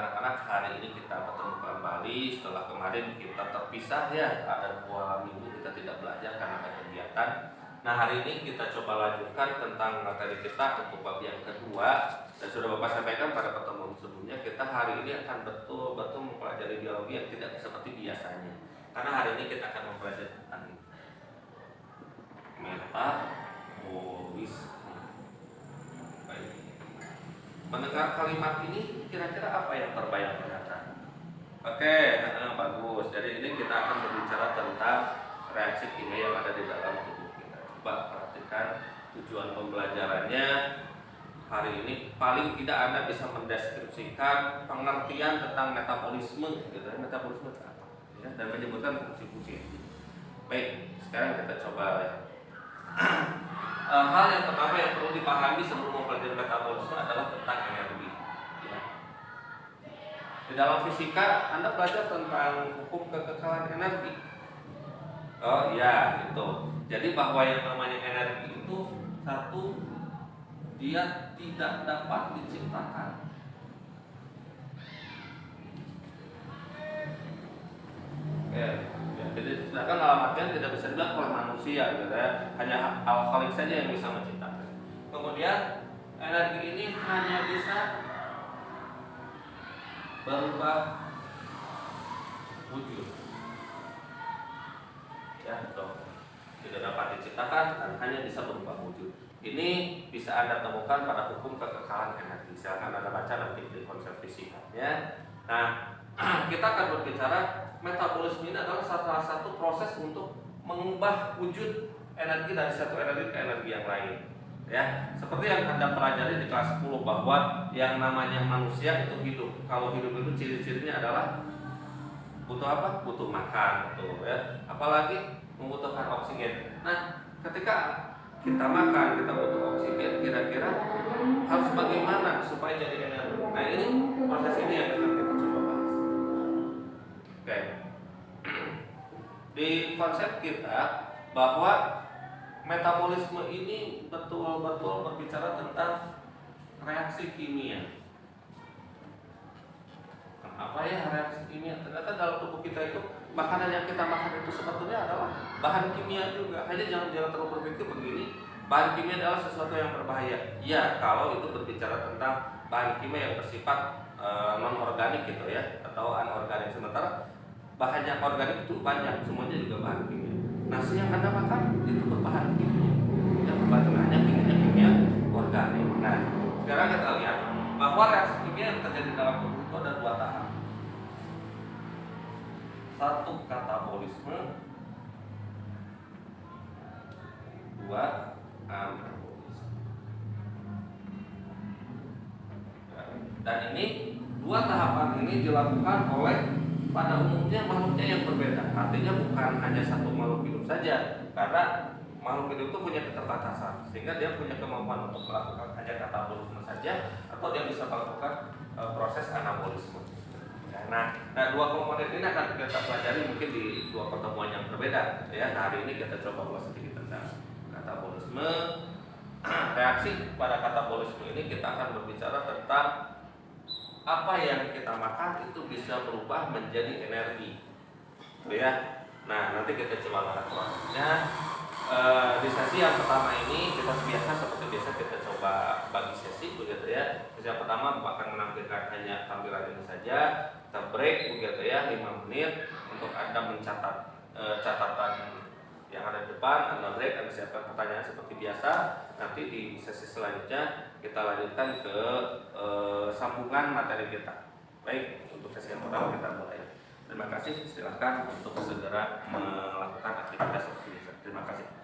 anak-anak, hari ini kita bertemu kembali setelah kemarin kita terpisah ya, ada 2 minggu kita tidak belajar karena ada kegiatan. Nah, hari ini kita coba lanjutkan tentang materi kita untuk bab yang kedua. Dan sudah Bapak sampaikan pada pertemuan sebelumnya, kita hari ini akan betul-betul mempelajari biologi yang tidak seperti biasanya. Karena hari ini kita akan mempelajari tentang metabolisme. Mendengar kalimat ini kira-kira apa yang terbayang ternyata? Oke, bagus. Jadi ini kita akan berbicara tentang reaksi kimia yang ada di dalam tubuh kita. Coba perhatikan tujuan pembelajarannya. Hari ini paling tidak Anda bisa mendeskripsikan pengertian tentang metabolisme, gitu. Metabolisme itu apa? Ya, dan menyebutkan fungsi-fungsi. Baik, sekarang kita coba ya. Hal yang pertama yang perlu dipahami sebelum mempelajari metabolisme adalah tentang energi. Ya. Di dalam fisika, Anda belajar tentang hukum kekekalan energi. Oh iya, gitu. Jadi bahwa yang namanya energi itu satu, dia tidak dapat diciptakan. Oke. Jadi sedangkan dalam artian tidak bisa dibilang oleh manusia, gitu ya. Hanya alkoholik saja yang bisa menciptakan. Kemudian energi ini hanya bisa berubah wujud, ya betul. Tidak dapat diciptakan dan hanya bisa berubah wujud. Ini bisa Anda temukan pada hukum kekekalan energi. Silakan Anda baca nanti di konsep fisikanya. Nah, kita akan berbicara metabolisme ini adalah salah satu proses untuk mengubah wujud energi dari satu energi ke energi yang lain. Ya, seperti yang Anda pelajari di kelas 10 bahwa yang namanya manusia itu hidup. Kalau hidup itu ciri-cirinya adalah butuh apa? Butuh makan, betul ya. Apalagi membutuhkan oksigen. Nah, ketika kita makan, kita butuh oksigen, kira-kira harus bagaimana supaya jadi energi? Nah, ini proses ini yang akan kita coba bahas. Oke. Di konsep kita bahwa metabolisme ini betul-betul berbicara tentang reaksi kimia. Apa ya reaksi kimia? Ternyata dalam tubuh kita itu makanan yang kita makan itu sebetulnya adalah bahan kimia juga. Hanya jangan terlalu berpikir begini, bahan kimia adalah sesuatu yang berbahaya. Ya, kalau itu berbicara tentang bahan kimia yang bersifat non-organik gitu ya, atau anorganik. Sementara bahan yang organik itu banyak, semuanya juga bahan kimia. Nasi yang Anda makan itu berbahan kimia. Yang berbahannya kimia organik. Nah, sekarang kita lihat bahwa reaksi kimia yang terjadi dalam tubuh itu ada 2 tahap. Satu, katabolisme. 2, anabolisme. Dan ini 2 tahapan ini dilakukan oleh pada umumnya makhluknya yang berbeda. Artinya bukan hanya satu makhluk hidup saja, karena makhluk hidup itu punya keterbatasan, sehingga dia punya kemampuan untuk melakukan hanya katabolisme saja, atau dia bisa melakukan proses anabolisme. Nah, 2 komponen ini akan kita pelajari mungkin di 2 pertemuan yang berbeda. Ya, nah, hari ini kita coba bahas sedikit tentang katabolisme. Reaksi pada katabolisme ini kita akan berbicara tentang apa yang kita makan itu bisa berubah menjadi energi, ya. Nah, nanti kita coba lihat prosesnya. Di sesi yang pertama ini kita seperti biasa kita coba bagi sesi, begitu ya. Sesi yang pertama akan menampilkan hanya tampilan ini saja. Kita break, begitu ya, 5 menit untuk Anda mencatat catatan yang ada di depan. Anda break, Anda siapkan pertanyaan seperti biasa. Nanti di sesi selanjutnya kita lanjutkan ke sambungan materi kita. Baik, untuk sesi yang pertama kita mulai. Terima kasih, silakan untuk segera melakukan aktivitas seperti biasa. Terima kasih.